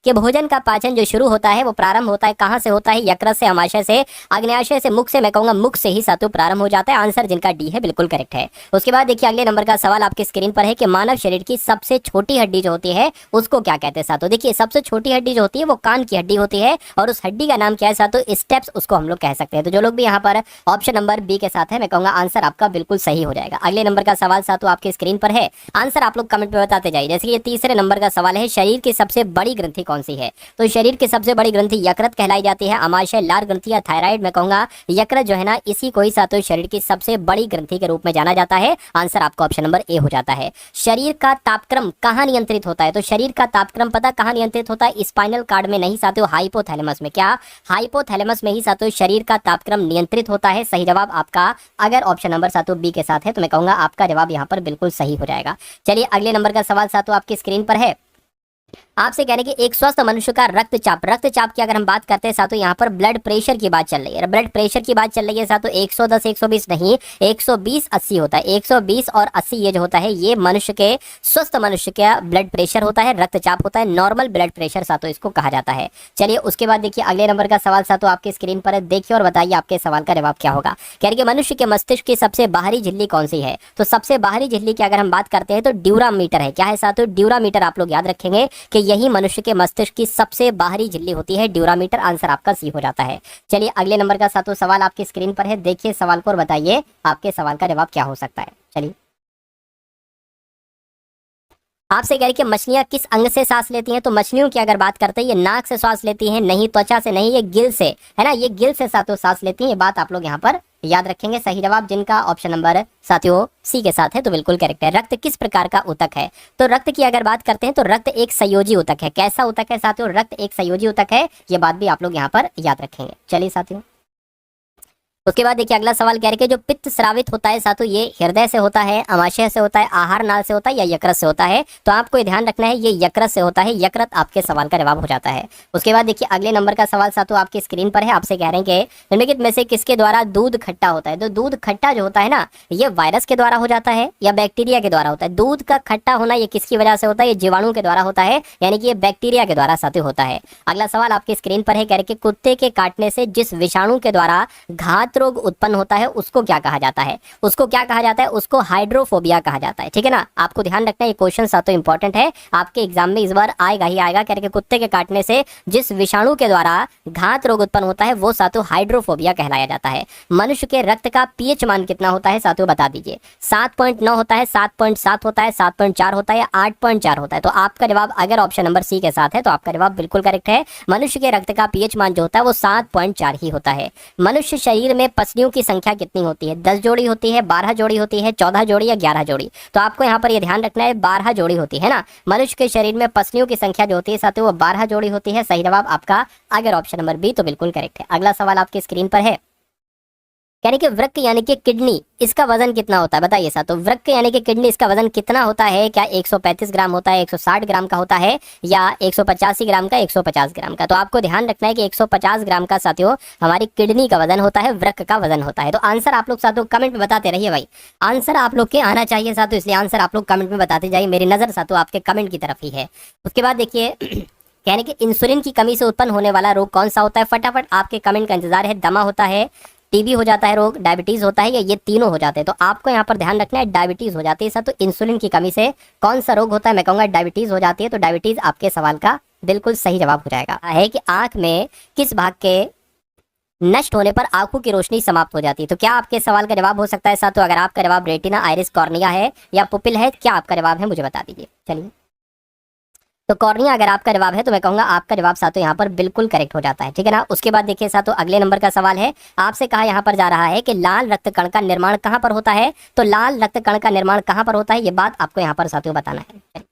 कि भोजन का पाचन जो शुरू होता है वो प्रारंभ होता है कहाँ से होता है, यकृत से, अमाशय से, अग्न्याशय से, मुख से, मैं कहूंगा मुख से ही साथियों प्रारंभ हो जाता है। आंसर जिनका डी है बिल्कुल करेक्ट है। उसके बाद देखिए अगले नंबर का सवाल आपके स्क्रीन पर है कि मानव शरीर की सबसे छोटी हड्डी जो होती है उसको क्या कहते हैं साथियों। देखिए सबसे छोटी हड्डी जो होती है वो कान की हड्डी होती है और उस हड्डी का नाम क्या है साथियों, स्टेप्स उसको हम लोग कह सकते हैं। तो जो लोग भी यहाँ पर ऑप्शन नंबर बी के साथ है, मैं कहूंगा आंसर आपका बिल्कुल सही हो जाएगा। अगले नंबर का सवाल साथियों आपके स्क्रीन पर है, आंसर आप लोग कमेंट में बताते जाइए। जैसे कि ये तीसरे नंबर का सवाल है, शरीर की सबसे बड़ी ग्रंथि कौन सी है। तो शरीर की सबसे बड़ी ग्रंथि यकृत कहलाई जाती है, अमाशय, लार ग्रंथि या थायराइड, मैं कहूंगा यकृत जो है ना इसी को ही साथियों शरीर की सबसे बड़ी ग्रंथि के रूप में जाना जाता है। आंसर आपका ऑप्शन नंबर ए हो जाता है। शरीर का तापक्रम कहाँ नियंत्रित होता है। तो शरीर का तापक्रम पता कहाँ नियंत्रित होता है, स्पाइनल कार्ड में नहीं साथियों, हाइपोथैलेमस में। क्या हाइपोथैलेमस में ही साथियों शरीर का तापक्रम नियंत्रित होता है। सही जवाब आपका अगर ऑप्शन नंबर साथियों बी के साथ है तो मैं कहूंगा आपका जवाब यहाँ पर बिल्कुल सही हो जाएगा। चलिए अगले नंबर का सवाल साथियों आपकी स्क्रीन पर है, आपसे कहने की एक स्वस्थ मनुष्य का रक्तचाप की अगर हम बात करते हैं साथियों, यहाँ पर ब्लड प्रेशर की बात चल रही है। ब्लड प्रेशर की बात चल रही है साथियों, 110 120 नहीं, 120 80 होता है। 120 और 80 ये जो होता है ये मनुष्य के, स्वस्थ मनुष्य का ब्लड प्रेशर होता है, रक्तचाप होता है, नॉर्मल ब्लड प्रेशर साथियों इसको कहा जाता है। चलिए उसके बाद देखिए अगले नंबर का सवाल साथियों आपके स्क्रीन पर है, देखिए और बताइए आपके सवाल का जवाब क्या होगा। कह रहे मनुष्य के मस्तिष्क की सबसे बाहरी झिल्ली कौन सी है। तो सबसे बाहरी झिल्ली की अगर हम बात करते हैं तो ड्यूरामीटर है। क्या है साथियों, ड्यूरामीटर। आप लोग याद रखेंगे कि यही मनुष्य के मस्तिष्क की सबसे बाहरी झिल्ली होती है, ड्यूरामीटर। आंसर आपका सी हो जाता है। चलिए अगले नंबर का साथियों सवाल आपकी स्क्रीन पर है, देखिए सवाल को और बताइए आपके सवाल का जवाब क्या हो सकता है। चलिए आपसे कह रही कि मछलियां किस अंग से सांस लेती हैं। तो मछलियों की अगर बात करते हैं ये नाक से सांस लेती हैं, नहीं त्वचा से, नहीं, ये गिल से, है ना, ये गिल से साथियों सांस लेती हैं। ये बात आप लोग यहाँ पर याद रखेंगे। सही जवाब जिनका ऑप्शन नंबर साथियों सी के साथ है तो बिल्कुल करेक्ट है। रक्त किस प्रकार का ऊतक है। तो रक्त की अगर बात करते हैं तो रक्त एक संयोजी ऊतक है। कैसा ऊतक है साथियों, रक्त एक संयोजी ऊतक है। ये बात भी आप लोग यहाँ पर याद रखेंगे। चलिए साथियों उसके बाद देखिए अगला सवाल कह रहे कि जो पित्त स्रावित होता है साथियों ये हृदय से होता है, अमाशय से होता है, आहार नाल से होता है या यकृत से होता है। तो आपको ये ध्यान रखना है ये यकृत से होता है। यकृत आपके सवाल का जवाब हो जाता है। उसके बाद देखिए अगले नंबर का सवाल साथियों आपकी स्क्रीन पर है, आपसे कह रहे हैं कि निम्नलिखित में से किसके द्वारा दूध खट्टा होता है। तो दूध खट्टा जो होता है ना ये वायरस के द्वारा हो जाता है या बैक्टीरिया के द्वारा होता है। दूध का खट्टा होना ये किसकी वजह से होता है, ये जीवाणु के द्वारा होता है, यानी कि ये बैक्टीरिया के द्वारा साथियों होता है। अगला सवाल आपकी स्क्रीन पर है, कह रहे कि कुत्ते के काटने से जिस विषाणु के द्वारा घात रोग उत्पन्न होता है उसको क्या कहा जाता है। उसको क्या कहा जाता है, उसको हाइड्रोफोबिया कहा जाता है। ठीक है ना, आपको ध्यान रखना है ये क्वेश्चन साथियों इंपॉर्टेंट है, आपके एग्जाम में इस बार आएगा ही आएगा। कह रहे कि कुत्ते के काटने से जिस विषाणु के द्वारा घात रोग उत्पन्न होता है वो साथियों हाइड्रोफोबिया कहलाया जाता है। मनुष्य के रक्त का पीएच मान कितना होता है साथियों बता दीजिए। 7.9 होता है, 7.7 होता है, 7.4 होता है या 8.4 होता है। तो आपका जवाब अगर ऑप्शन नंबर सी के साथ है तो आपका जवाब बिल्कुल करेक्ट है। मनुष्य के रक्त का पीएच मान जो होता है वो 7.4 ही होता है। मनुष्य शरीर में पसलियों की संख्या कितनी होती है, 10 जोड़ी होती है, 12 जोड़ी होती है, 14 जोड़ी या 11 जोड़ी। तो आपको यहाँ पर ये ध्यान रखना है 12 जोड़ी होती है ना। मनुष्य के शरीर में पसलियों की संख्या जो होती है साथियों वो 12 जोड़ी होती है। सही जवाब आपका अगर ऑप्शन नंबर बी तो बिल्कुल करेक्ट है। अगला सवाल आपकी स्क्रीन पर है, यानी कि वृक्क यानी कि किडनी इसका वजन कितना होता है बताइए साथियों। वृक्क यानी कि किडनी इसका वजन कितना होता है, क्या 135 ग्राम होता है, 160 ग्राम का होता है या 185 ग्राम का, 150 ग्राम का। तो आपको ध्यान रखना है कि 150 ग्राम का साथियों हमारी किडनी का वजन होता है, वृक्क का वजन होता है। तो आंसर आप लोग साथियों कमेंट में बताते रहिए भाई, आंसर आप लोग के आना चाहिए साथियों, इसलिए आंसर आप लोग कमेंट में बताते जाइए। मेरी नजर साथियों आपके कमेंट की तरफ ही है। उसके बाद देखिए यानी कि इंसुलिन की कमी से उत्पन्न होने वाला रोग कौन सा होता है, फटाफट आपके कमेंट का इंतजार है। दमा होता है, टीबी हो जाता है रोग, डायबिटीज होता है या ये तीनों हो जाते हैं। तो आपको यहाँ पर ध्यान रखना है डायबिटीज हो जाती है सर। तो इंसुलिन की कमी से कौन सा रोग होता है, मैं कहूंगा डायबिटीज हो जाती है। तो डायबिटीज आपके सवाल का बिल्कुल सही जवाब हो जाएगा। है कि आंख में किस भाग के नष्ट होने पर आंखों की रोशनी समाप्त हो जाती है। तो क्या आपके सवाल का जवाब हो सकता है साथियों, अगर आपका जवाब रेटिना, आइरिस, कॉर्निया है या पुपिल है, क्या आपका जवाब है मुझे बता दीजिए। चलिए तो कॉर्निया अगर आपका जवाब है तो मैं कहूंगा आपका जवाब साथियों यहाँ पर बिल्कुल करेक्ट हो जाता है। ठीक है ना। उसके बाद देखिए साथियों अगले नंबर का सवाल है, आपसे कहा यहाँ पर जा रहा है कि लाल रक्त कण का निर्माण कहाँ पर होता है। तो लाल रक्त कण का निर्माण कहाँ पर होता है ये बात आपको यहाँ पर साथियों बताना है।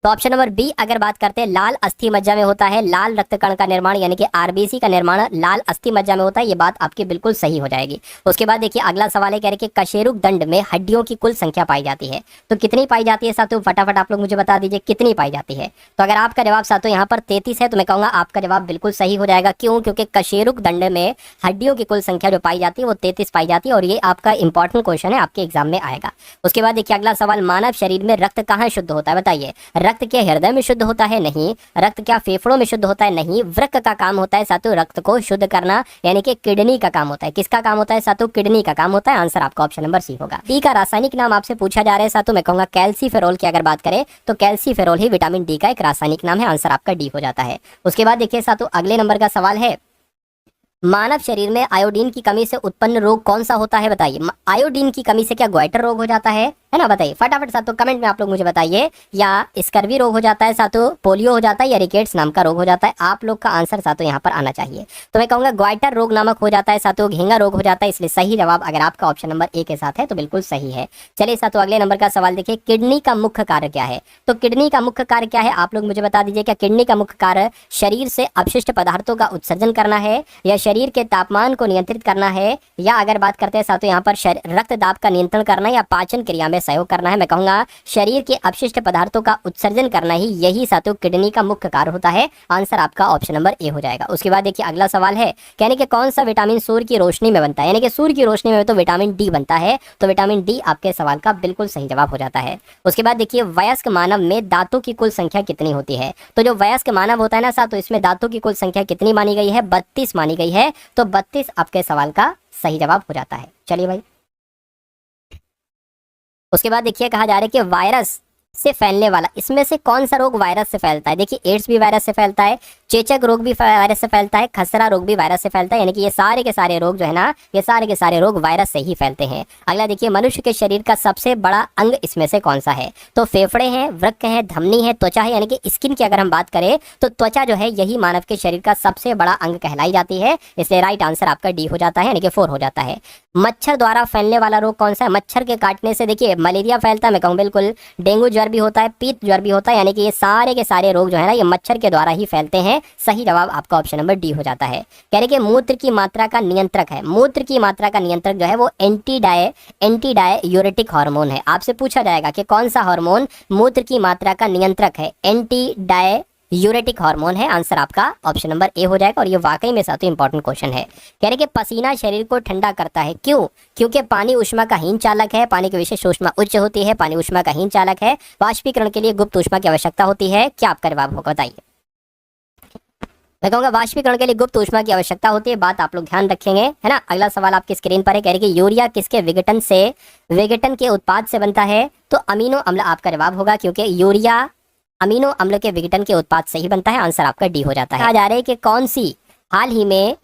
तो ऑप्शन नंबर बी अगर बात करते हैं लाल अस्थि मज्जा में होता है लाल रक्त कण का निर्माण, यानी कि आरबीसी का निर्माण लाल अस्थि मज्जा में होता है। ये बात आपकी बिल्कुल सही हो जाएगी। उसके बाद देखिए अगला सवाल है, कह रहे कि कशेरुक दंड में हड्डियों की कुल संख्या पाई जाती है। तो कितनी पाई जाती है साथियों, फटाफट आप लोग मुझे बता दीजिए कितनी पाई जाती है। तो अगर आपका जवाब साथियों यहाँ पर 33 है तो मैं कहूँगा आपका जवाब बिल्कुल सही हो जाएगा। क्यों, क्योंकि कशेरुक दंड में हड्डियों की कुल संख्या जो पाई जाती है वो 33 पाई जाती है और ये आपका इंपॉर्टेंट क्वेश्चन है, आपके एग्जाम में आएगा। उसके बाद देखिए अगला सवाल, मानव शरीर में रक्त कहाँ शुद्ध होता है बताइए। रक्त क्या हृदय में शुद्ध होता है? नहीं। रक्त क्या फेफड़ों में शुद्ध होता है? नहीं। वृक्क का काम होता है साथियों रक्त को शुद्ध करना, यानी कि किडनी का काम होता है। किसका काम होता है साथियों? किडनी का काम होता है। आंसर आपका ऑप्शन नंबर सी होगा। डी का रासायनिक नाम आपसे पूछा जा रहा है साथियों, मैं कहूंगा कैल्सीफेरोल की अगर बात करें तो कैल्सीफेरोल ही विटामिन डी का एक रासायनिक नाम है। आंसर आपका डी हो जाता है। उसके बाद देखिए साथियों अगले नंबर का सवाल है, मानव शरीर में आयोडीन की कमी से उत्पन्न रोग कौन सा होता है? बताइए। आयोडीन की कमी से क्या ग्वाइटर रोग हो जाता है ना? बताइए फटाफट साथियों कमेंट में आप लोग मुझे बताइए। या स्कर्वी रोग हो जाता है साथियों, पोलियो हो जाता है, या रिकेट्स नाम का रोग हो जाता है? आप लोग का आंसर साथियों यहाँ पर आना चाहिए। तो मैं कहूंगा ग्वाइटर रोग नामक हो जाता है साथियों, घेंगा रोग हो जाता है। इसलिए सही जवाब अगर आपका ऑप्शन नंबर ए के साथ है तो बिल्कुल सही है। चलिए साथियों अगले नंबर का सवाल देखिए, किडनी का मुख्य कार्य क्या है? तो किडनी का मुख्य कार्य क्या है आप लोग मुझे बता दीजिए। क्या किडनी का मुख्य कार्य शरीर से अपशिष्ट पदार्थों का उत्सर्जन करना है, या शरीर के तापमान को नियंत्रित करना है, या अगर बात करते हैं साथियों यहाँ पर रक्त दाब का नियंत्रण करना, या पाचन क्रिया में सहयोग करना है? मैं कहूंगा शरीर के अपशिष्ट पदार्थों का उत्सर्जन करना ही यही साथियों किडनी का मुख्य कार्य होता है। आंसर आपका ऑप्शन नंबर ए हो जाएगा। उसके बाद देखिए अगला सवाल है, यानी कि कौन सा विटामिन सूर्य की रोशनी में बनता है? यानी कि सूर्य की रोशनी में तो विटामिन डी बनता है, तो विटामिन डी आपके सवाल का बिल्कुल सही जवाब हो जाता है। उसके बाद देखिए वयस्क मानव में दांतों की कुल संख्या कितनी होती है? तो जो वयस्क मानव होता है ना साथ, तो इसमें दांतों की कुल संख्या कितनी मानी गई है? 32 मानी गई है। तो 32 आपके सवाल का सही जवाब हो जाता है। चलिए भाई उसके बाद देखिए कहा जा रहा है कि वायरस से फैलने वाला, इसमें से कौन सा रोग वायरस से फैलता है? देखिए एड्स भी वायरस से फैलता है, चेचक रोग भी वायरस से फैलता है, खसरा रोग भी वायरस से फैलता है। यानी कि ये सारे के सारे रोग जो है ना, ये सारे के सारे रोग वायरस से ही फैलते हैं। अगला देखिए मनुष्य के शरीर का सबसे बड़ा अंग इसमें से कौन सा है? तो फेफड़े हैं, वृक्क है, धमनी है, त्वचा है। यानी कि स्किन की अगर हम बात करें तो त्वचा जो है यही मानव के शरीर का सबसे बड़ा अंग कहलाई जाती है। इसलिए राइट आंसर आपका डी हो जाता है, यानी कि 4 हो जाता है। मच्छर द्वारा फैलने वाला रोग कौन सा है? मच्छर के काटने से देखिए मलेरिया फैलता है, मैं कहूँ बिल्कुल। डेंगू ज्वर भी होता है, पीत ज्वर भी होता है। यानी कि ये सारे के सारे रोग जो है ना, ये मच्छर के द्वारा ही फैलते हैं। सही जवाब आपका ऑप्शन नंबर डी हो जाता है। कह रहे कि मूत्र की मात्रा का नियंत्रक है, मूत्र की मात्रा का नियंत्रक जो है वो एंटीडायूरेटिक हार्मोन है। आपसे पूछा जाएगा कि कौन सा हार्मोन मूत्र की मात्रा का नियंत्रक है? एंटीडायूरेटिक हार्मोन है। आंसर आपका ऑप्शन नंबर ए हो जाएगा। और ये वाकई में साथ ही इंपॉर्टेंट क्वेश्चन है। कह रहे कि पसीना शरीर को ठंडा करता है, क्यों? क्योंकि पानी ऊष्मा का हीन चालक है, पानी की विशेष ऊष्मा उच्च होती है, पानी ऊष्मा का हीन चालक है, वाष्पीकरण के लिए गुप्त ऊष्मा की आवश्यकता होती है। क्या आपका जवाब होगा बताइए? मैं कहूँगा वाष्पीकरण के लिए गुप्त ऊष्मा की आवश्यकता होती है। बात आप लोग ध्यान रखेंगे, है ना। अगला सवाल आपकी स्क्रीन पर है, कह रहे कि यूरिया किसके विघटन के उत्पाद से बनता है? तो अमीनो अम्ल आपका जवाब होगा, क्योंकि यूरिया अमीनो अम्ल के विघटन के उत्पाद से ही बनता है। आंसर आपका डी हो जाता है। कहा जा रहा है कि कौन सी हाल ही में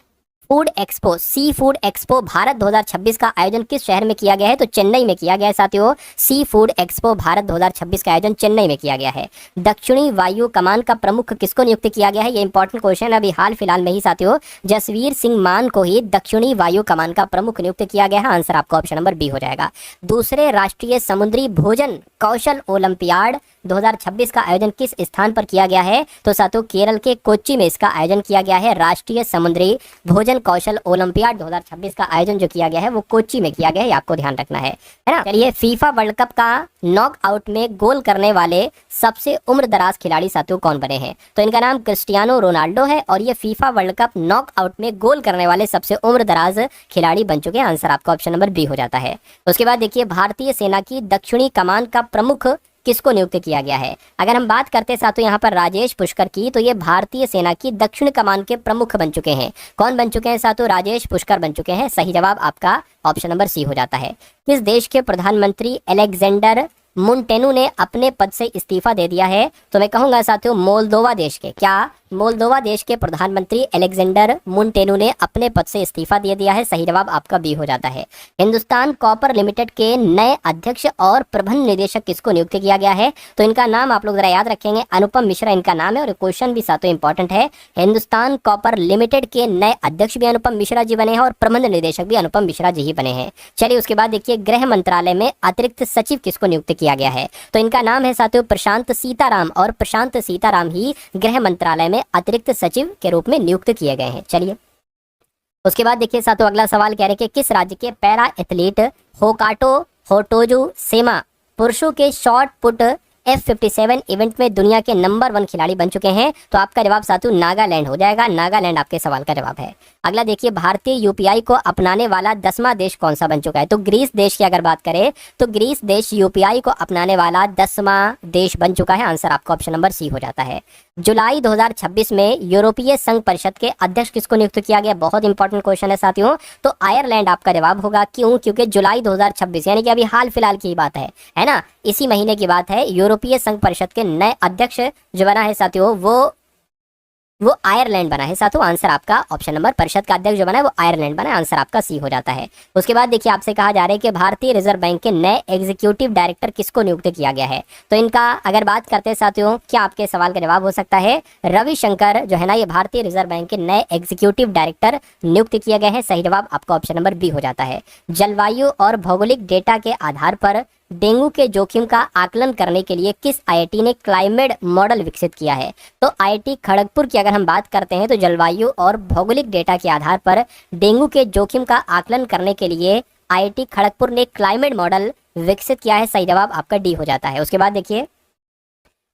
food expo, sea food expo Bharat 2026 का आयोजन किस शहर में किया गया है? तो चेन्नई में किया गया है साथियों। सी फूड एक्सपो भारत 2026 का आयोजन चेन्नई में किया गया है। दक्षिणी वायु कमान का प्रमुख किसको नियुक्त किया गया है? ये इंपॉर्टेंट क्वेश्चन है। अभी हाल फिलहाल में ही साथियों जसवीर सिंह मान को ही दक्षिणी वायु कमान का प्रमुख नियुक्त किया गया है। आंसर आपका ऑप्शन नंबर बी हो जाएगा। दूसरे राष्ट्रीय समुद्री भोजन कौशल ओलंपियाड 2026 का आयोजन किस स्थान पर किया गया है? तो साथियों केरल के कोच्चि में इसका आयोजन किया गया है। राष्ट्रीय समुद्री भोजन कौशल ओलंपियाड 2026 का आयोजन जो किया गया है वो कोच्चि में किया गया है, आपको ध्यान रखना है ना। चलिए फीफा वर्ल्ड कप का नॉकआउट में गोल करने वाले सबसे उम्रदराज खिलाड़ी साथियों कौन बने हैं? तो इनका नाम क्रिस्टियानो रोनाल्डो है, और ये फीफा वर्ल्ड कप नॉकआउट में गोल करने वाले सबसे उम्रदराज खिलाड़ी बन चुके हैं। आंसर आपका ऑप्शन नंबर बी हो जाता है। उसके बाद देखिए भारतीय सेना की दक्षिणी कमान का प्रमुख किसको नियुक्त किया गया है? अगर हम बात करते साथियों यहाँ पर राजेश पुष्कर की, तो ये भारतीय सेना की दक्षिण कमान के प्रमुख बन चुके हैं। कौन बन चुके हैं साथियों? राजेश पुष्कर बन चुके हैं। सही जवाब आपका ऑप्शन नंबर सी हो जाता है। किस देश के प्रधानमंत्री अलेक्जेंडर मुंटेनू ने अपने पद से इस्तीफा दे दिया है? तो मैं कहूंगा साथियों मोल्दोवा देश के। क्या? मोल्दोवा देश के प्रधानमंत्री अलेक्जेंडर मुंटेनू ने अपने पद से इस्तीफा दे दिया है। सही जवाब आपका बी हो जाता है। हिंदुस्तान कॉपर लिमिटेड के नए अध्यक्ष और प्रबंध निदेशक किसको नियुक्त किया गया है? तो इनका नाम आप लोग जरा याद रखेंगे, अनुपम मिश्रा इनका नाम है। और क्वेश्चन भी साथियों इंपॉर्टेंट है। हिंदुस्तान कॉपर लिमिटेड के नए अध्यक्ष भी अनुपम मिश्रा जी बने हैं, और प्रबंध निदेशक भी अनुपम मिश्रा जी ही बने हैं। चलिए उसके बाद देखिए गृह मंत्रालय में अतिरिक्त सचिव किसको नियुक्त किया गया है? तो इनका नाम है साथियों प्रशांत सीताराम, और प्रशांत सीताराम ही गृह मंत्रालय में अतिरिक्त सचिव के रूप में नियुक्त किए गए हैं। चलिए उसके बाद देखिए साथियों अगला सवाल कह रहे कि किस राज्य के पैरा एथलीट होकाटो होटोजू सेमा पुरुषों के शॉर्ट पुट F57 इवेंट में दुनिया के नंबर 1 खिलाड़ी बन चुके हैं? तो आपका जवाब साथियों नागालैंड हो जाएगा। नागालैंड आपके सवाल का जवाब है। अगला देखिए, भारतीय यूपीआई को अपनाने वाला 10वां देश कौन सा बन चुका है? तो ग्रीस देश की अगर बात करें तो ग्रीस देश यूपीआई को अपनाने वाला 10वां देश बन चुका है। आंसर आपका ऑप्शन नंबर सी हो जाता है। जुलाई 2026 में यूरोपीय संघ परिषद के अध्यक्ष किसको नियुक्त किया गया? बहुत इंपॉर्टेंट क्वेश्चन है साथियों। तो आयरलैंड आपका जवाब होगा। क्यों? क्योंकि जुलाई 2026 यानी कि अभी हाल फिलहाल की बात है ना, इसी महीने की बात है। यूरोपीय संघ परिषद के नए अध्यक्ष जो बना है साथियों वो आयरलैंड बना है साथियों। आंसर आपका ऑप्शन नंबर, परिषद का अध्यक्ष जो बना है वो आयरलैंड बना है। आंसर आपका सी हो जाता है। उसके बाद देखिए, आपसे कहा जा रहा है कि भारतीय रिजर्व बैंक के नए एग्जीक्यूटिव डायरेक्टर किसको नियुक्त किया गया है? तो इनका अगर बात करते हैं साथियों, क्या आपके सवाल का जवाब हो सकता है रविशंकर जो है ना, ये भारतीय रिजर्व बैंक के नए एग्जीक्यूटिव डायरेक्टर नियुक्त किए गए हैं। सही जवाब आपका ऑप्शन नंबर बी हो जाता है। जलवायु और भौगोलिक डेटा के आधार पर डेंगू के जोखिम का आकलन करने के लिए किस आईआईटी ने क्लाइमेट मॉडल विकसित किया है? तो आईआईटी खड़गपुर की अगर हम बात करते हैं तो जलवायु और भौगोलिक डेटा के आधार पर डेंगू के जोखिम का आकलन करने के लिए आईआईटी खड़गपुर ने क्लाइमेट मॉडल विकसित किया है। सही जवाब आपका डी हो जाता है। उसके बाद देखिए,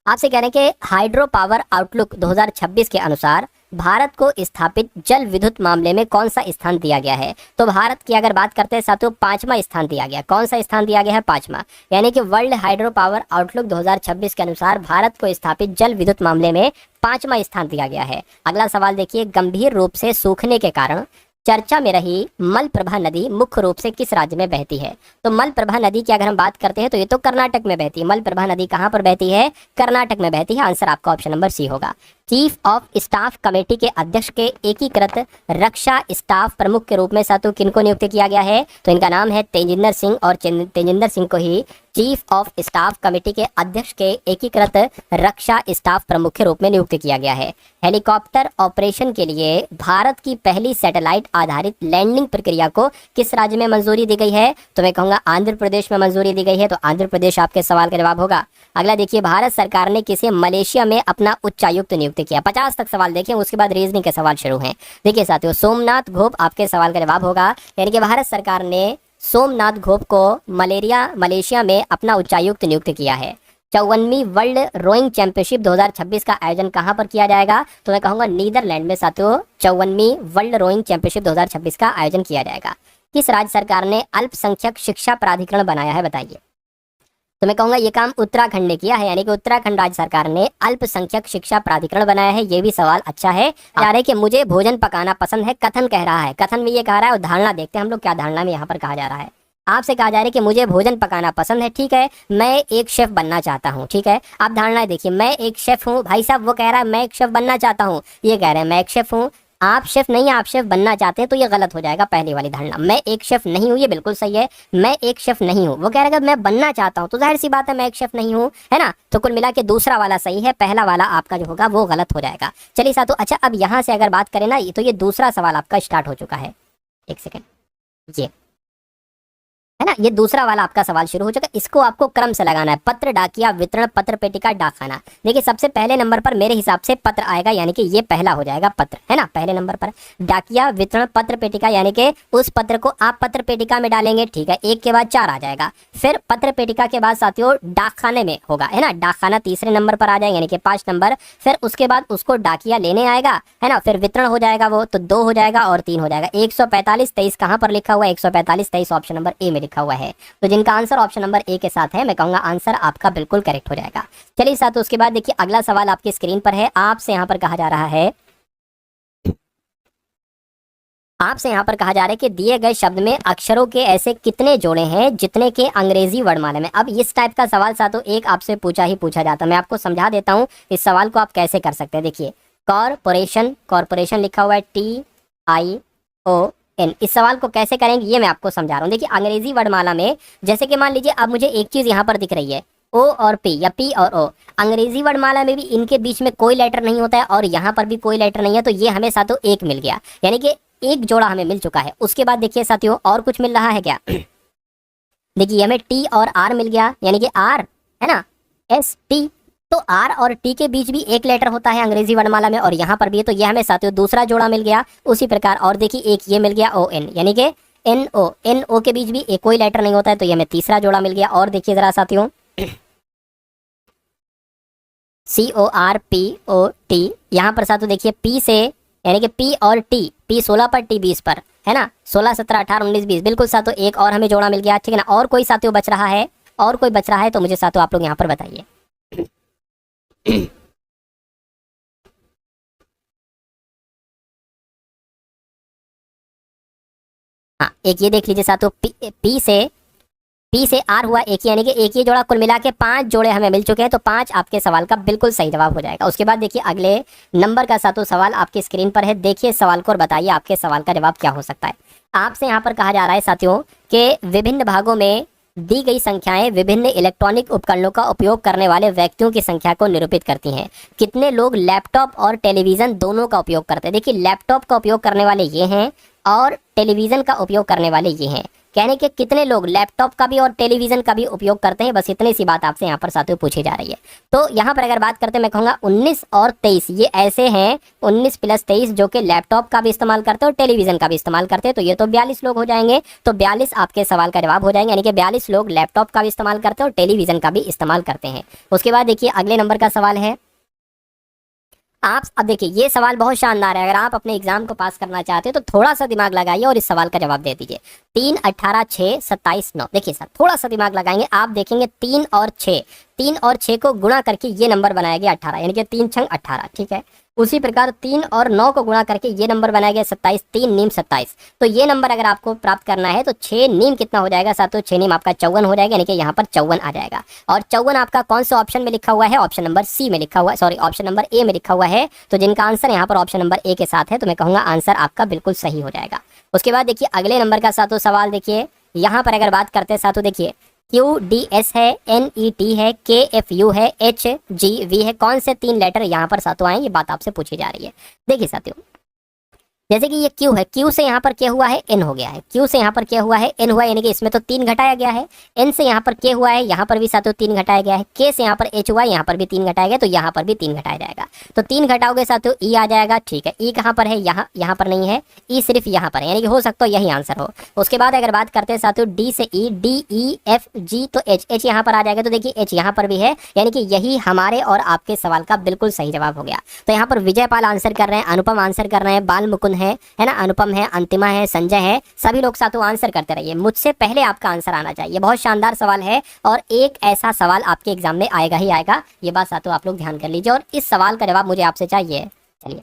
आपसे कह रहे हैं कि हाइड्रो पावर आउटलुक 2026 के अनुसार भारत को स्थापित जल विद्युत मामले में कौन सा स्थान दिया गया है? तो भारत की अगर बात करते हैं साथियों 5वां स्थान दिया गया। कौन सा स्थान दिया गया है? 5वां। यानी कि वर्ल्ड हाइड्रो पावर आउटलुक 2026 के अनुसार भारत को स्थापित जल विद्युत मामले में 5वां स्थान दिया गया है। अगला सवाल देखिए, गंभीर रूप से सूखने के कारण चर्चा में रही मलप्रभा नदी मुख्य रूप से किस राज्य में बहती है? तो मलप्रभा नदी की अगर हम बात करते हैं तो ये तो कर्नाटक में बहती है। मलप्रभा नदी कहाँ पर बहती है? कर्नाटक में बहती है। आंसर आपका ऑप्शन नंबर सी होगा। चीफ ऑफ स्टाफ कमेटी के अध्यक्ष के एकीकृत रक्षा स्टाफ प्रमुख के रूप में साथियों किनको नियुक्त किया गया है? तो इनका नाम है तेजिंदर सिंह, और तेजिंदर सिंह को ही चीफ ऑफ स्टाफ कमेटी के अध्यक्ष के एकीकृत रक्षा स्टाफ प्रमुख के रूप में नियुक्त किया गया है। हेलीकॉप्टर ऑपरेशन के लिए भारत की पहली सैटेलाइट आधारित लैंडिंग प्रक्रिया को किस राज्य में मंजूरी दी गई है? तो मैं कहूंगा आंध्र प्रदेश में मंजूरी दी गई है। तो आंध्र प्रदेश आपके सवाल का जवाब होगा। अगला देखिए, भारत सरकार ने किसे मलेशिया में अपना उच्चायुक्त नियुक्त किया? 50 तक सवाल देखें, उसके बाद रीजनिंग के सवाल शुरू हैं। देखिए साथियों, सोमनाथ घोप आपके सवाल का जवाब होगा। यानी कि भारत सरकार ने सोमनाथ घोप को मलेशिया में अपना उच्चायुक्त नियुक्त किया है। 54वीं वर्ल्ड रोइंग चैंपियनशिप 2026 का आयोजन कहां पर किया जाएगा? तो मैं कहूंगा नीदरलैंड में साथियों 54वीं वर्ल्ड रोइंग चैंपियनशिप 2026 का आयोजन किया जाएगा। किस राज्य सरकार ने अल्पसंख्यक शिक्षा प्राधिकरण बनाया है? बताइए। तो मैं कहूंगा ये काम उत्तराखंड ने किया है। यानी कि उत्तराखंड राज्य सरकार ने अल्पसंख्यक शिक्षा प्राधिकरण बनाया है। ये भी सवाल अच्छा है। जा रहे कि मुझे भोजन पकाना पसंद है, कथन कह रहा है। कथन में ये कह रहा है, और धारणा देखते हैं हम लोग क्या धारणा में यहाँ पर कहा जा रहा है। आपसे कहा जा रहा है कि मुझे भोजन पकाना पसंद है, ठीक है, मैं एक शेफ बनना चाहता हूँ, ठीक है। आप धारणा देखिए, मैं एक शेफ हूँ। भाई साहब वो कह रहा है मैं एक शेफ बनना चाहता हूँ, ये कह रहे हैं मैं एक शेफ हूँ। आप शेफ नहीं, आप शेफ बनना चाहते हैं, तो ये गलत हो जाएगा। पहली वाली धारणा, मैं एक शेफ नहीं हूँ, ये बिल्कुल सही है। मैं एक शेफ नहीं हूँ, वो कह रहा है मैं बनना चाहता हूँ, तो जाहिर सी बात है मैं एक शेफ नहीं हूँ, है ना। तो कुल मिला के दूसरा वाला सही है, पहला वाला आपका जो होगा वो गलत हो जाएगा। चलिए साथों, अच्छा अब यहाँ से अगर बात करें ना, तो ये दूसरा सवाल आपका स्टार्ट हो चुका है। एक सेकेंड, ये है ना, ये दूसरा वाला आपका सवाल शुरू हो चुका है। इसको आपको क्रम से लगाना है। पत्र, डाकिया, वितरण, पत्र पेटिका, डाकखाना। देखिए सबसे पहले नंबर पर मेरे हिसाब से पत्र आएगा, यानी कि ये पहला हो जाएगा पत्र, है ना। पहले नंबर पर डाकिया, वितरण, पत्र पेटिका, यानी कि उस पत्र को आप पत्र पेटिका में डालेंगे, ठीक है। एक के बाद 4 आ जाएगा। फिर पत्र पेटिका के बाद साथियों डाकखाने में होगा, है ना। डाकखाना तीसरे नंबर पर आ जाएगा, यानी कि 5 नंबर। फिर उसके बाद उसको डाकिया लेने आएगा, है ना। फिर वितरण हो जाएगा, वो तो 2 हो जाएगा और 3 हो जाएगा। 145, 23 कहाँ पर लिखा हुआ है? 145, 23 ऑप्शन नंबर ए में लिखा हुआ है। तो जिनका आंसर ऑप्शन नंबर ए के साथ है, मैं कहूंगा आंसर आपका बिल्कुल करेक्ट हो जाएगा। चलिए साथ, उसके बाद देखिए अगला सवाल आपकी स्क्रीन पर है। आपसे यहां पर कहा जा रहा है, आपसे यहां पर कहा जा रहा है कि दिए गए शब्द में अक्षरों के ऐसे कितने जोड़े हैं जितने के अंग्रेजी वर्णमाला में। अब इस टाइप का सवाल साथों एक आपसे पूछा ही पूछा जाता है। मैं आपको समझा देता हूं इस सवाल को आप कैसे कर सकते हैं। देखिए कॉरपोरेशन, कॉरपोरेशन लिखा हुआ है TION। इस सवाल को कैसे करेंगे ये मैं आपको समझा रहा हूँ। देखिए अंग्रेजी वर्णमाला में, जैसे कि मान लीजिए अब मुझे एक चीज यहाँ पर दिख रही है, O और P या P और O। अंग्रेजी वर्णमाला में भी इनके बीच में कोई लेटर नहीं होता है और यहाँ पर भी कोई लेटर नहीं है, तो ये हमें साथियों एक मिल गया, यानी कि एक जोड़ा हमें मिल चुका है। उसके बाद देखिए साथियों और कुछ मिल रहा है क्या? देखिए हमें T और R मिल गया, यानी कि R है ना, ST। तो R और T के बीच भी एक लेटर होता है अंग्रेजी वर्णमाला में, और यहाँ पर भी है, तो ये हमें साथियों दूसरा जोड़ा मिल गया। उसी प्रकार और देखिए एक ये मिल गया ON, यानी कि NO के बीच भी एक कोई लेटर नहीं होता है, तो ये हमें तीसरा जोड़ा मिल गया। और देखिए जरा साथियों CORPOT। यहाँ पर साथियों देखिए P से यानी कि P और T, P 16 पर T 20 पर, है ना, 16 17 18 19 20, बिल्कुल साथियों एक और हमें जोड़ा मिल गया, ठीक है ना। और कोई साथियों बच रहा है, और कोई बच रहा है तो मुझे साथियों आप लोग यहाँ पर बताइए। हाँ, एक ये देख लीजिए साथियों, पी से आर हुआ एक ही, यानी कि एक ही जोड़ा, कुल मिला के 5 जोड़े हमें मिल चुके हैं, तो 5 आपके सवाल का बिल्कुल सही जवाब हो जाएगा। उसके बाद देखिए अगले नंबर का साथियों सवाल आपकी स्क्रीन पर है, देखिए सवाल को और बताइए आपके सवाल का जवाब क्या हो सकता है। आपसे यहाँ पर कहा जा रहा है साथियों कि विभिन्न भागों में दी गई संख्याएं विभिन्न इलेक्ट्रॉनिक उपकरणों का उपयोग करने वाले व्यक्तियों की संख्या को निरूपित करती हैं। कितने लोग लैपटॉप और टेलीविजन दोनों का उपयोग करते हैं? देखिए लैपटॉप का उपयोग करने वाले ये हैं और टेलीविजन का उपयोग करने वाले ये हैं। कहने के कितने लोग लैपटॉप का भी और टेलीविजन का भी उपयोग करते हैं, बस इतनी सी बात आपसे यहाँ पर साथियों पूछी जा रही है। तो यहाँ पर अगर बात करते हैं, मैं कहूँगा 19 और 23 ये ऐसे हैं, 19 प्लस 23 जो कि लैपटॉप का भी इस्तेमाल करते हैं और टेलीविजन का भी इस्तेमाल करते हैं, तो ये तो 42 लोग हो जाएंगे। तो 42 आपके सवाल का जवाब हो जाएंगे, यानी कि 42 लोग लैपटॉप का भी इस्तेमाल करते हैं और टेलीविजन का भी इस्तेमाल करते हैं। उसके बाद देखिए अगले नंबर का सवाल है, आप अब देखिए ये सवाल बहुत शानदार है, अगर आप अपने एग्जाम को पास करना चाहते हैं तो थोड़ा सा दिमाग लगाइए और इस सवाल का जवाब दे दीजिए। 3 18 6 27 9, देखिए सर थोड़ा सा दिमाग लगाएंगे, आप देखेंगे 3 और 6 को गुणा करके ये नंबर बनाया गया 18, यानी कि 3 छंग 18, ठीक है। उसी प्रकार 3 और 9 को गुणा करके ये नंबर बनाया गया 27, 3 नीम 27। तो ये नंबर अगर आपको प्राप्त करना है तो 6 नीम कितना हो जाएगा साथियों? 6 नीम आपका 54 हो जाएगा, यानी कि यहाँ पर 54 आ जाएगा। और 54 आपका कौन से ऑप्शन में लिखा हुआ है? ऑप्शन नंबर सी में लिखा हुआ है, सॉरी ऑप्शन नंबर ए में लिखा हुआ है। तो जिनका आंसर यहाँ पर ऑप्शन नंबर ए के साथ है, तो मैं कहूँगा आंसर आपका बिल्कुल सही हो जाएगा। उसके बाद देखिए अगले नंबर का साथियों सवाल, देखिए यहाँ पर अगर बात करते हैं साथियों, देखिए QDS है, NET है, KFU है, HGV है, कौन से 3 लेटर यहाँ पर साथियों आए, ये बात आपसे पूछी जा रही है। देखिए साथियों जैसे कि ये Q है, Q से यहाँ पर क्या हुआ है? N हो गया है। Q से यहाँ पर क्या हुआ है? N हुआ है, यानी कि इसमें तो 3 घटाया गया है। N से यहाँ पर क्या हुआ है? यहाँ पर भी साथियों 3 घटाया गया है। K से यहाँ पर H हुआ है, यहाँ पर भी 3 घटाया गया, तो यहाँ पर भी 3 घटाया जाएगा। तो 3 घटाओगे साथियों E आ जाएगा, ठीक है। E कहाँ पर है? यहाँ पर नहीं है, E सिर्फ यहाँ पर है, यानी कि हो सकता है यही आंसर हो। उसके बाद अगर बात करते हैं साथियों D से E, D E F G, तो H यहाँ पर आ जाएगा, तो देखिए H यहाँ पर भी है, यानी कि यही हमारे और आपके सवाल का बिल्कुल सही जवाब हो गया। तो यहाँ पर विजय पाल आंसर कर रहे हैं, अनुपम आंसर कर रहे हैं, बाल मुकुंद है ना, अनुपम है, अंतिमा है, संजय है, सभी लोग साथियों आंसर करते रहिए, मुझसे पहले आपका आंसर आना चाहिए। बहुत शानदार सवाल है और एक ऐसा सवाल आपके एग्जाम में आएगा ही आएगा, ये बात साथियों आप लोग ध्यान कर लीजिए। और इस सवाल का जवाब मुझे आपसे चाहिए। चलिए,